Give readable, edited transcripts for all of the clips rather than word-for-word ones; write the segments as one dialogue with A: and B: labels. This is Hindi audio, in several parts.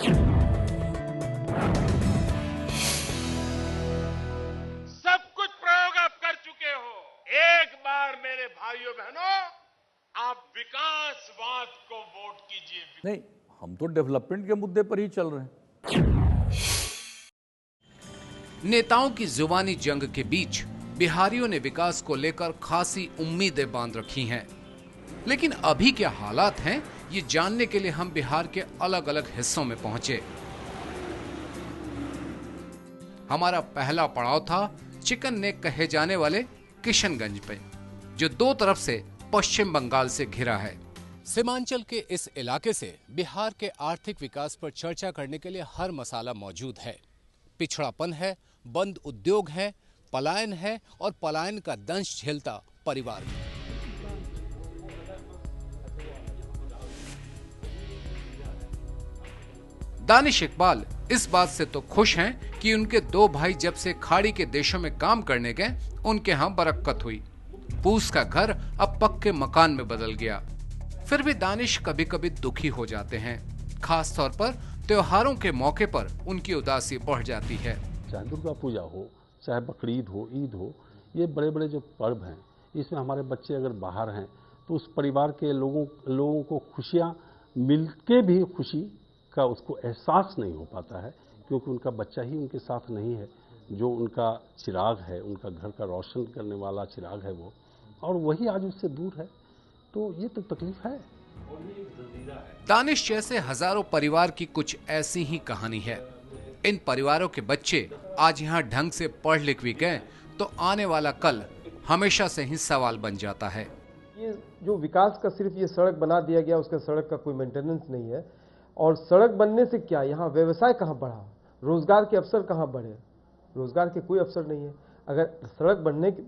A: सब कुछ प्रयोग आप कर चुके हो। एक बार मेरे भाइयों बहनों, आप विकासवाद को वोट कीजिए।
B: नहीं, हम तो डेवलपमेंट के मुद्दे पर ही चल रहे हैं।
C: नेताओं की जुबानी जंग के बीच बिहारियों ने विकास को लेकर खासी उम्मीदें बांध रखी हैं। लेकिन अभी क्या हालात हैं, ये जानने के लिए हम बिहार के अलग अलग हिस्सों में पहुंचे। हमारा पहला पड़ाव था चिकन नेक कहे जाने वाले किशनगंज पे, जो दो तरफ से पश्चिम बंगाल से घिरा है। सीमांचल के इस इलाके से बिहार के आर्थिक विकास पर चर्चा करने के लिए हर मसाला मौजूद है। पिछड़ापन है, बंद उद्योग है, पलायन है और पलायन का दंश झेलता परिवार है। दानिश इकबाल इस बात से तो खुश हैं कि उनके दो भाई जब से खाड़ी के देशों में काम करने गए, उनके यहाँ बरक्कत हुई। पूस का घर अब पक्के मकान में बदल गया। फिर भी दानिश कभी कभी दुखी हो जाते हैं, खास तौर पर त्योहारों के मौके पर उनकी उदासी बढ़ जाती है।
D: चाहे दुर्गा पूजा हो, चाहे बकरीद हो, ईद हो, ये बड़े बड़े जो पर्व हैं, इसमें हमारे बच्चे अगर बाहर हैं तो उस परिवार के लोगों को खुशियाँ मिलके भी खुशी का उसको एहसास नहीं हो पाता है, क्योंकि उनका बच्चा ही उनके साथ नहीं है, जो उनका चिराग है, उनका घर का रोशन करने वाला चिराग है वो, और वही आज उससे दूर है। तो ये तो तकलीफ है।
C: दानिश जैसे हजारों परिवार की कुछ ऐसी ही कहानी है। इन परिवारों के बच्चे आज यहाँ ढंग से पढ़ लिख भी गए तो आने वाला कल हमेशा से ही सवाल बन जाता है।
E: ये जो विकास का सिर्फ ये सड़क बना दिया गया, उसका सड़क का कोई मेंटेनेंस नहीं है। और सड़क बनने से क्या, यहाँ व्यवसाय कहाँ बढ़ा, रोजगार के अवसर कहाँ बढ़े? रोजगार के कोई अवसर नहीं है। अगर सड़क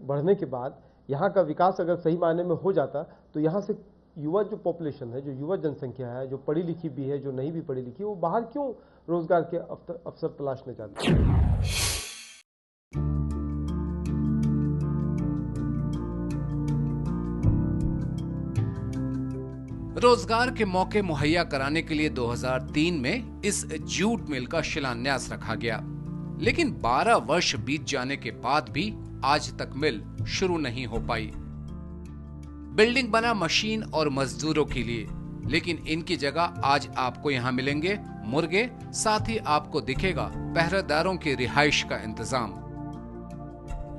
E: बढ़ने के बाद यहाँ का विकास अगर सही मायने में हो जाता तो यहाँ से युवा जो पॉपुलेशन है, जो युवा जनसंख्या है, जो पढ़ी लिखी भी है, जो नहीं भी पढ़ी लिखी, वो बाहर क्यों रोजगार के अवसर तलाशने जाते हैं?
C: रोजगार के मौके मुहैया कराने के लिए 2003 में इस जूट मिल का शिलान्यास रखा गया, लेकिन 12 वर्ष बीत जाने के बाद भी आज तक मिल शुरू नहीं हो पाई। बिल्डिंग बना मशीन और मजदूरों के लिए, लेकिन इनकी जगह आज आपको यहाँ मिलेंगे मुर्गे, साथ ही आपको दिखेगा पहरेदारों की रिहाइश का इंतजाम।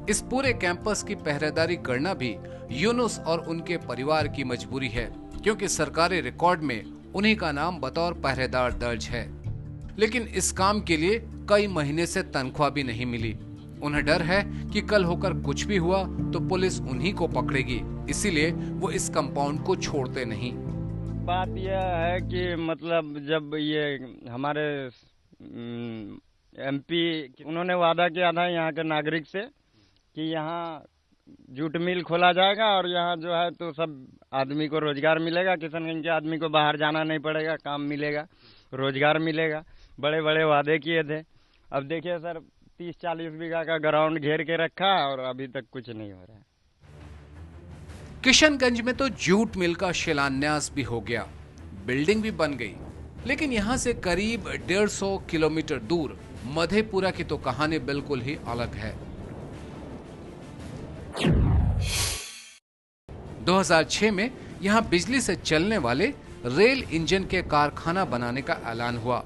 C: इस पूरे कैंपस की पहरेदारी करना भी यूनुस और उनके परिवार की मजबूरी है, क्योंकि सरकारी रिकॉर्ड में उन्हीं का नाम बतौर पहरेदार दर्ज है। लेकिन इस काम के लिए कई महीने से तनख्वाह भी नहीं मिली। उन्हें डर है कि कल होकर कुछ भी हुआ तो पुलिस उन्हीं को पकड़ेगी, इसीलिए वो इस कंपाउंड को छोड़ते नहीं।
F: बात यह है कि मतलब जब ये हमारे एमपी उन्होंने वादा किया था यहाँ के नागरिक से कि यहाँ जूट मिल खोला जाएगा और यहाँ जो है तो सब आदमी को रोजगार मिलेगा, किशनगंज के आदमी को बाहर जाना नहीं पड़ेगा, काम मिलेगा, रोजगार मिलेगा। बड़े बड़े वादे किए थे। अब देखिए सर, 30-40 बीघा का ग्राउंड घेर के रखा और अभी तक कुछ नहीं हो रहा है।
C: किशनगंज में तो जूट मिल का शिलान्यास भी हो गया, बिल्डिंग भी बन गई, लेकिन यहाँ से करीब 150 किलोमीटर दूर मधेपुरा की तो कहानी बिल्कुल ही अलग है। 2006 में यहाँ बिजली से चलने वाले रेल इंजन के कारखाना बनाने का ऐलान हुआ।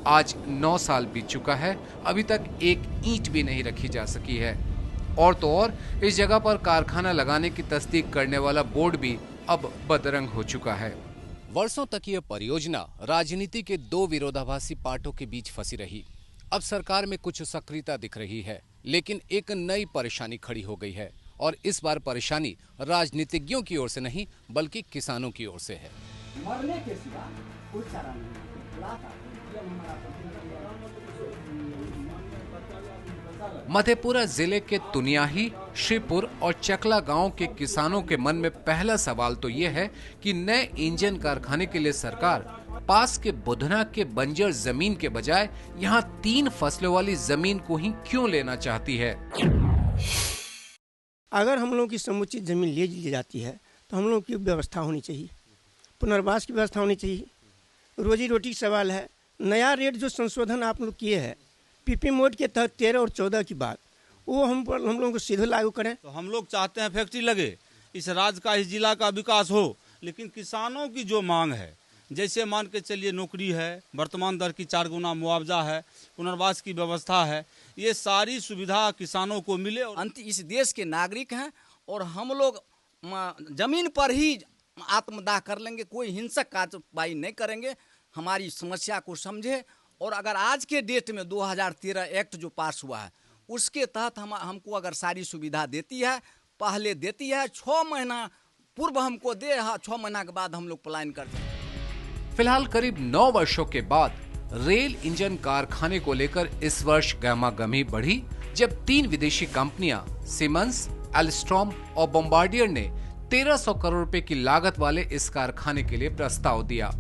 C: आज 9 साल बीत चुका है, अभी तक एक ईंट भी नहीं रखी जा सकी है। और तो और इस जगह पर कारखाना लगाने की तस्दीक करने वाला बोर्ड भी अब बदरंग हो चुका है। वर्षों तक यह परियोजना राजनीति के दो विरोधाभासी पार्टों के बीच फंसी रही। अब सरकार में कुछ सक्रियता दिख रही है, लेकिन एक नई परेशानी खड़ी हो गई है, और इस बार परेशानी राजनीतिज्ञों की ओर से नहीं बल्कि किसानों की ओर से है।
G: मरने के सिवा कोई चारा नहीं।
C: मधेपुरा जिले के तुनियाही, श्रीपुर और चकला गांव के किसानों के मन में पहला सवाल तो ये है कि नए इंजन कारखाने के लिए सरकार पास के बुधना के बंजर जमीन के बजाय यहाँ 3 फसलों वाली जमीन को ही क्यों लेना चाहती है।
H: अगर हम लोगों की समुचित जमीन ले ली जाती है तो हम लोगों की व्यवस्था होनी चाहिए, पुनर्वास की व्यवस्था होनी चाहिए, रोजी रोटी का सवाल है, नया रेट जो संशोधन आप लोग किए हैं पीपी मोड के तहत 13 और 14 की बात, वो हम लोगों को सीधे लागू करें।
I: तो हम लोग चाहते हैं फैक्ट्री लगे, इस राज्य का, इस जिला का विकास हो, लेकिन किसानों की जो मांग है, जैसे मान के चलिए नौकरी है, वर्तमान दर की 4 गुना मुआवजा है, पुनर्वास की व्यवस्था है, ये सारी सुविधा किसानों को मिले। और
J: इस देश के नागरिक हैं और हम लोग जमीन पर ही आत्मदाह कर लेंगे, कोई हिंसक कार्रवाई नहीं करेंगे, हमारी समस्या को समझे। और अगर आज के डेट में 2013 एक्ट जो पास हुआ है उसके तहत हमको अगर सारी सुविधा देती है, पहले देती है, 6 महीना पूर्व हमको दे, 6 महीना के बाद हम लोग पलायन कर दें।
C: फिलहाल करीब 9 वर्षों के बाद रेल इंजन कारखाने को लेकर इस वर्ष गहमागहमी बढ़ी, जब 3 विदेशी कंपनियां सीमेंस, एल्स्ट्रॉम और बॉम्बार्डियर ने 1300 करोड़ रुपए की लागत वाले इस कारखाने के लिए प्रस्ताव दिया।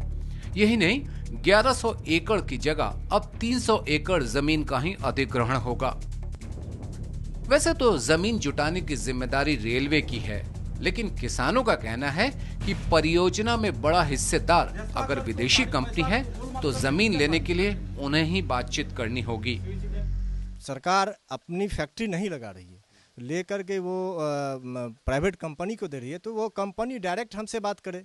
C: यही नहीं, 1100 एकड़ की जगह अब 300 एकड़ जमीन का ही अधिग्रहण होगा। वैसे तो जमीन जुटाने की जिम्मेदारी रेलवे की है, लेकिन किसानों का कहना है कि परियोजना में बड़ा हिस्सेदार अगर विदेशी कंपनी है तो जमीन लेने के लिए उन्हें ही बातचीत करनी होगी।
K: सरकार अपनी फैक्ट्री नहीं लगा रही है, लेकर के वो प्राइवेट कंपनी को दे रही है, तो वो कंपनी डायरेक्ट हमसे बात करे।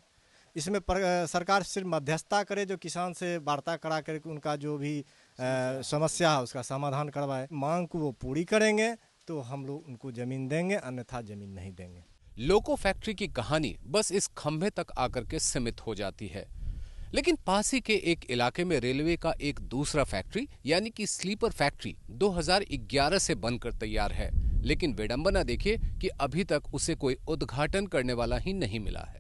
K: इसमें सरकार सिर्फ मध्यस्थता करे, जो किसान से वार्ता करा कर उनका जो भी समस्या है उसका समाधान करवाए। मांग को वो पूरी करेंगे तो हम लोग उनको जमीन देंगे, अन्यथा जमीन नहीं देंगे।
C: लोको फैक्ट्री की कहानी बस इस खंभे तक आकर के सीमित हो जाती है, लेकिन पास ही के एक इलाके में रेलवे का एक दूसरा फैक्ट्री यानी कि स्लीपर फैक्ट्री 2011 से बनकर तैयार है, लेकिन विडंबना देखिए कि अभी तक उसे कोई उद्घाटन करने वाला ही नहीं मिला है।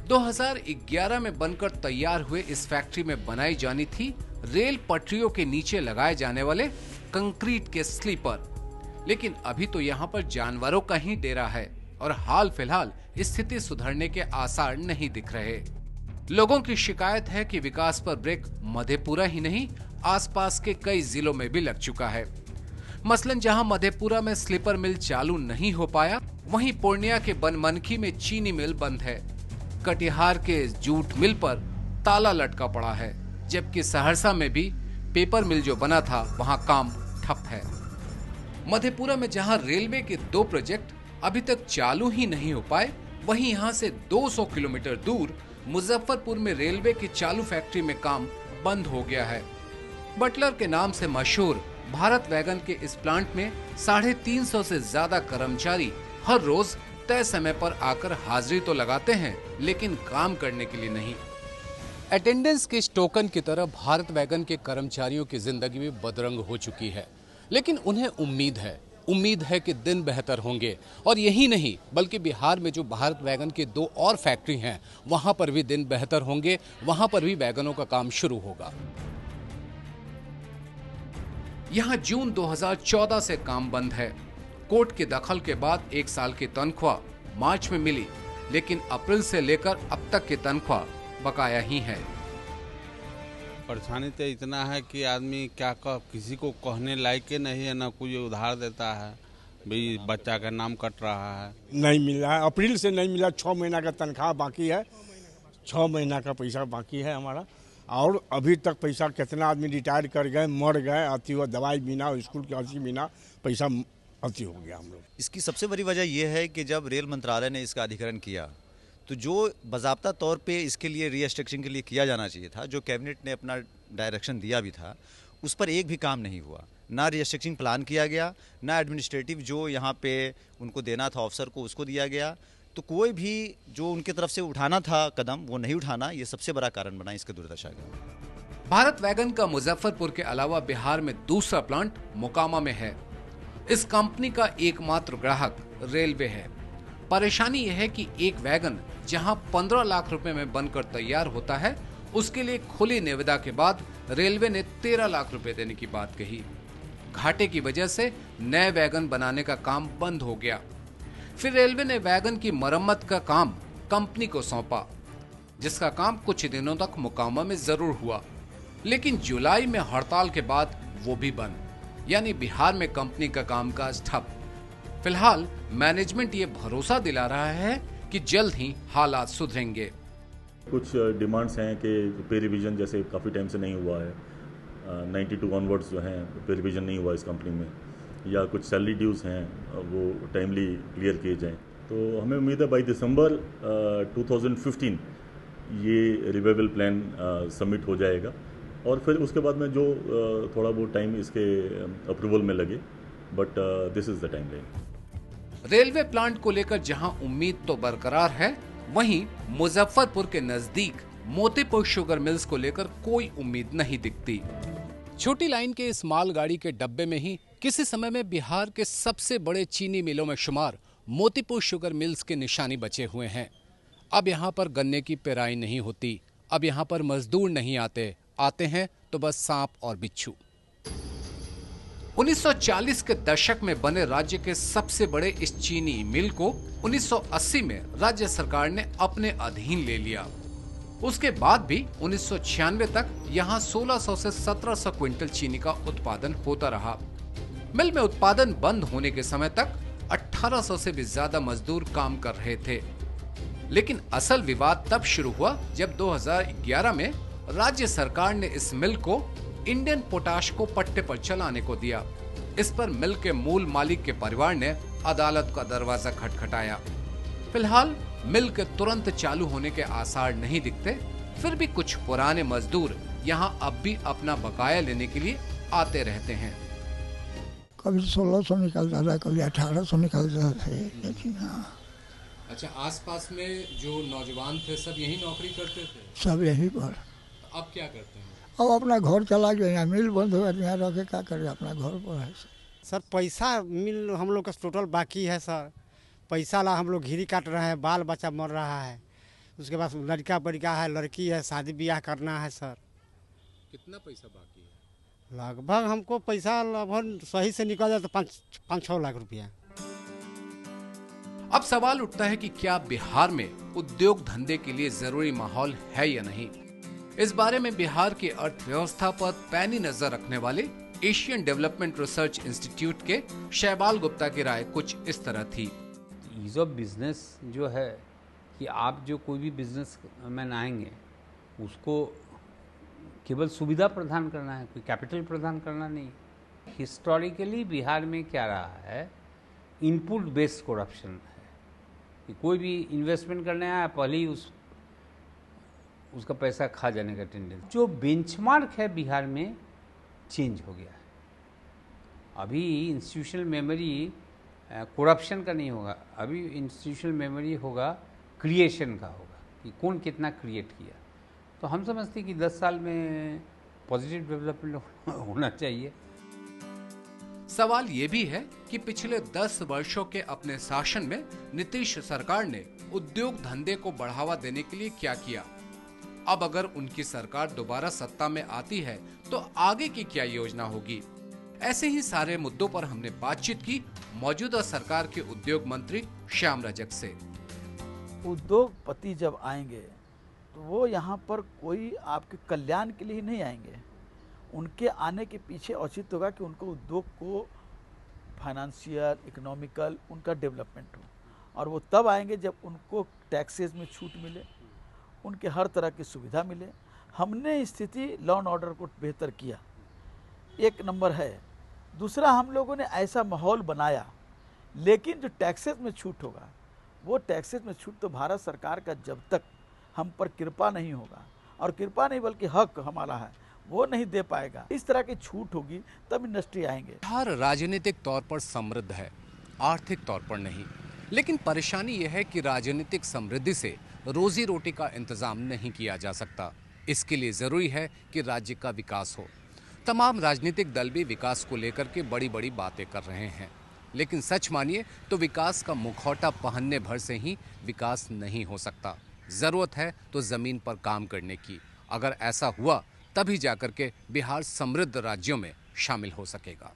C: 2011 में बनकर तैयार हुए इस फैक्ट्री में बनाई जानी थी रेल पटरियों के नीचे लगाए जाने वाले कंक्रीट के स्लीपर, लेकिन अभी तो यहाँ पर जानवरों का ही डेरा है और हाल फिलहाल स्थिति सुधरने के आसार नहीं दिख रहे। लोगों की शिकायत है कि विकास पर ब्रेक मधेपुरा ही नहीं, आसपास के कई जिलों में भी लग चुका है। मसलन जहां मधेपुरा में स्लीपर मिल चालू नहीं हो पाया, वहीं पूर्णिया के बनमनखी में चीनी मिल बंद है। कटिहार के जूट मिल पर ताला लटका पड़ा है, जबकि सहरसा में भी पेपर मिल जो बना था वहां काम ठप है। मधेपुरा में जहां रेलवे के 2 प्रोजेक्ट अभी तक चालू ही नहीं हो पाए, वहीं यहां से 200 किलोमीटर दूर मुजफ्फरपुर में रेलवे की चालू फैक्ट्री में काम बंद हो गया है। बटलर के नाम से मशहूर भारत वैगन के इस प्लांट में 350 से ज्यादा कर्मचारी हर रोज तय समय पर आकर हाजिरी तो लगाते हैं, लेकिन काम करने के लिए नहीं। अटेंडेंस के इस टोकन की तरह भारत वैगन के कर्मचारियों की जिंदगी में बदरंग हो चुकी है, लेकिन उन्हें उम्मीद है कि दिन बेहतर होंगे। और यही नहीं, बल्कि बिहार में जो भारत वैगन के 2 और फैक्ट्री हैं, वहां पर भी दिन बेहतर होंगे, वहां पर भी वैगनों का काम शुरू होगा। यहां जून 2014 से काम बंद है। कोर्ट के दखल के बाद 1 साल की तनख्वाह मार्च में मिली, लेकिन अप्रैल से लेकर अब तक की तनख्वाह बकाया ही है।
I: परेशानी तो इतना है कि आदमी किसी को कहने लायक के नहीं है, ना कोई उधार देता है, भाई बच्चा का नाम कट रहा है,
L: नहीं मिल रहा है। अप्रैल से नहीं मिला, 6 महीना का तनख्वाह बाकी है, 6 महीना का पैसा बाकी है हमारा। और अभी तक पैसा कितना आदमी रिटायर कर गए, मर गए, अति हुआ दवाई बिना, स्कूल के अर्जी बिना पैसा अति हो गया हम लोग।
M: इसकी सबसे बड़ी वजह यह है कि जब रेल मंत्रालय ने इसका अधिग्रहण किया तो जो बाज़ाब्ता तौर पे इसके लिए रीस्ट्रक्चरिंग के लिए किया जाना चाहिए था, जो कैबिनेट ने अपना डायरेक्शन दिया भी था, उस पर एक भी काम नहीं हुआ। ना रीस्ट्रक्चरिंग प्लान किया गया, ना एडमिनिस्ट्रेटिव जो यहाँ पे उनको देना था ऑफिसर को उसको दिया गया। तो कोई भी जो उनकी तरफ से उठाना था कदम वो नहीं उठाना, ये सबसे बड़ा कारण बना इसके दुर्दशा का।
C: भारत वैगन का मुजफ्फरपुर के अलावा बिहार में दूसरा प्लांट मोकामा में है। इस कंपनी का एकमात्र ग्राहक रेलवे है। परेशानी यह है कि एक वैगन जहां 15 लाख रुपए में बनकर तैयार होता है, उसके लिए खुली निविदा के बाद रेलवे ने 13 लाख रुपए देने की बात कही। घाटे की वजह से नए वैगन बनाने का काम बंद हो गया। फिर रेलवे ने वैगन की मरम्मत का काम कंपनी को सौंपा, जिसका काम कुछ दिनों तक मोकामा में जरूर हुआ, लेकिन जुलाई में हड़ताल के बाद वो भी बंद, यानी बिहार में कंपनी का कामकाज ठप। फिलहाल मैनेजमेंट ये भरोसा दिला रहा है कि जल्द ही हालात सुधरेंगे।
N: कुछ डिमांड्स हैं कि पे रिवीजन जैसे काफ़ी टाइम से नहीं हुआ है, 92 ऑनवर्ड्स जो हैं पे रिवीजन नहीं हुआ इस कंपनी में, या कुछ सैलरी ड्यूज़ हैं वो टाइमली क्लियर किए जाएं। तो हमें उम्मीद है बाई दिसंबर 2015 ये रिवाइवल प्लान सबमिट हो जाएगा और फिर उसके बाद में जो थोड़ा बहुत टाइम इसके अप्रूवल में लगे, but this is the time line.
C: Railway plant को लेकर जहां उम्मीद तो बरकरार है, वहीं मुजफ्फरपुर के नजदीक मोतीपुर शुगर मिल्स को लेकर कोई उम्मीद नहीं दिखती। छोटी लाइन के इस मालगाड़ी के डब्बे में ही किसी समय में बिहार के सबसे बड़े चीनी मिलों में शुमार मोतीपुर शुगर मिल्स के निशानी बचे हुए हैं। अब यहाँ पर गन्ने की पेराई नहीं होती, अब यहाँ पर मजदूर नहीं आते हैं तो बस सांप और बिच्छू। 1940 के दशक में बने राज्य के सबसे बड़े इस चीनी मिल को 1980 में राज्य सरकार ने अपने अधीन ले लिया। उसके बाद भी 1996 तक यहाँ 1600 से 1700 क्विंटल चीनी का उत्पादन होता रहा। मिल में उत्पादन बंद होने के समय तक 1800 से भी ज्यादा मजदूर काम कर रहे थे। लेकिन असल विवाद तब शुरू हुआ जब 2011 में राज्य सरकार ने इस मिल को इंडियन पोटाश को पट्टे पर चलाने को दिया। इस पर मिल के मूल मालिक के परिवार ने अदालत का दरवाजा खटखटाया। फिलहाल मिल के तुरंत चालू होने के आसार नहीं दिखते, फिर भी कुछ पुराने मजदूर यहां अब भी अपना बकाया लेने के लिए आते रहते हैं।
O: कभी 1600 निकलता था, कभी 1800 निकलता था, लेकिन हाँ।
C: अच्छा, आसपास में जो नौजवान थे सब यही नौकरी करते थे?
O: सब यही पर।
C: अब क्या करते हैं?
O: अब अपना घर चला गया, यहाँ मिल बंद हो गया, यहाँ रह के क्या करे, अपना घर पर है।
P: सर पैसा मिल हम लोग का टोटल बाकी है सर, पैसा ला हम लोग घिरी काट रहे हैं, बाल बच्चा मर रहा है, उसके बाद लड़का बड़का है, लड़की है, शादी ब्याह करना है सर।
C: कितना पैसा बाकी है?
P: लगभग हमको पैसा लगभग सही से निकल जाए तो 5-6 लाख रुपया।
C: अब सवाल उठता है कि क्या बिहार में उद्योग धंधे के लिए जरूरी माहौल है या नहीं। इस बारे में बिहार की अर्थव्यवस्था पर पैनी नजर रखने वाले एशियन डेवलपमेंट रिसर्च इंस्टीट्यूट के शैबाल गुप्ता की राय कुछ इस तरह थी।
Q: ईज ऑफ बिजनेस जो है कि आप जो कोई भी बिजनेस मैन आएंगे उसको केवल सुविधा प्रदान करना है, कोई कैपिटल प्रदान करना नहीं। हिस्टोरिकली बिहार में क्या रहा है, इनपुट बेस्ड करप्शन है कि कोई भी इन्वेस्टमेंट करने आया पहले ही उसका पैसा खा जाने का टेंडेंसी। जो बेंचमार्क है बिहार में चेंज हो गया है। अभी इंस्टीट्यूशनल मेमोरी करप्शन का नहीं होगा, अभी इंस्टीट्यूशनल मेमोरी होगा क्रिएशन का होगा कि कौन कितना क्रिएट किया। तो हम समझते हैं कि 10 साल में पॉजिटिव डेवलपमेंट होना चाहिए।
C: सवाल ये भी है कि पिछले 10 वर्षों के अपने शासन में नीतीश सरकार ने उद्योग धंधे को बढ़ावा देने के लिए क्या किया। अब अगर उनकी सरकार दोबारा सत्ता में आती है तो आगे की क्या योजना होगी। ऐसे ही सारे मुद्दों पर हमने बातचीत की मौजूदा सरकार के उद्योग मंत्री श्याम रजक से।
R: उद्योगपति जब आएंगे तो वो यहाँ पर कोई आपके कल्याण के लिए नहीं आएंगे। उनके आने के पीछे औचित्य होगा कि उनको उद्योग को फाइनेंशियल, इकोनॉमिकल उनका डेवलपमेंट हो, और वो तब आएंगे जब उनको टैक्सेस में छूट मिले, उनके हर तरह की सुविधा मिले। हमने स्थिति लॉ एंड ऑर्डर को बेहतर किया, एक नंबर है। दूसरा, हम लोगों ने ऐसा माहौल बनाया, लेकिन जो टैक्सेस में छूट होगा वो टैक्सेस में छूट तो भारत सरकार का जब तक हम पर कृपा नहीं होगा, और कृपा नहीं बल्कि हक हमारा है, वो नहीं दे पाएगा। इस तरह की छूट होगी तब इंडस्ट्री आएंगे।
C: बिहार राजनीतिक तौर पर समृद्ध है, आर्थिक तौर पर नहीं। लेकिन परेशानी यह है कि राजनीतिक समृद्धि से रोजी रोटी का इंतजाम नहीं किया जा सकता। इसके लिए जरूरी है कि राज्य का विकास हो। तमाम राजनीतिक दल भी विकास को लेकर के बड़ी बड़ी बातें कर रहे हैं, लेकिन सच मानिए तो विकास का मुखौटा पहनने भर से ही विकास नहीं हो सकता। जरूरत है तो जमीन पर काम करने की। अगर ऐसा हुआ तभी जाकर के बिहार समृद्ध राज्यों में शामिल हो सकेगा।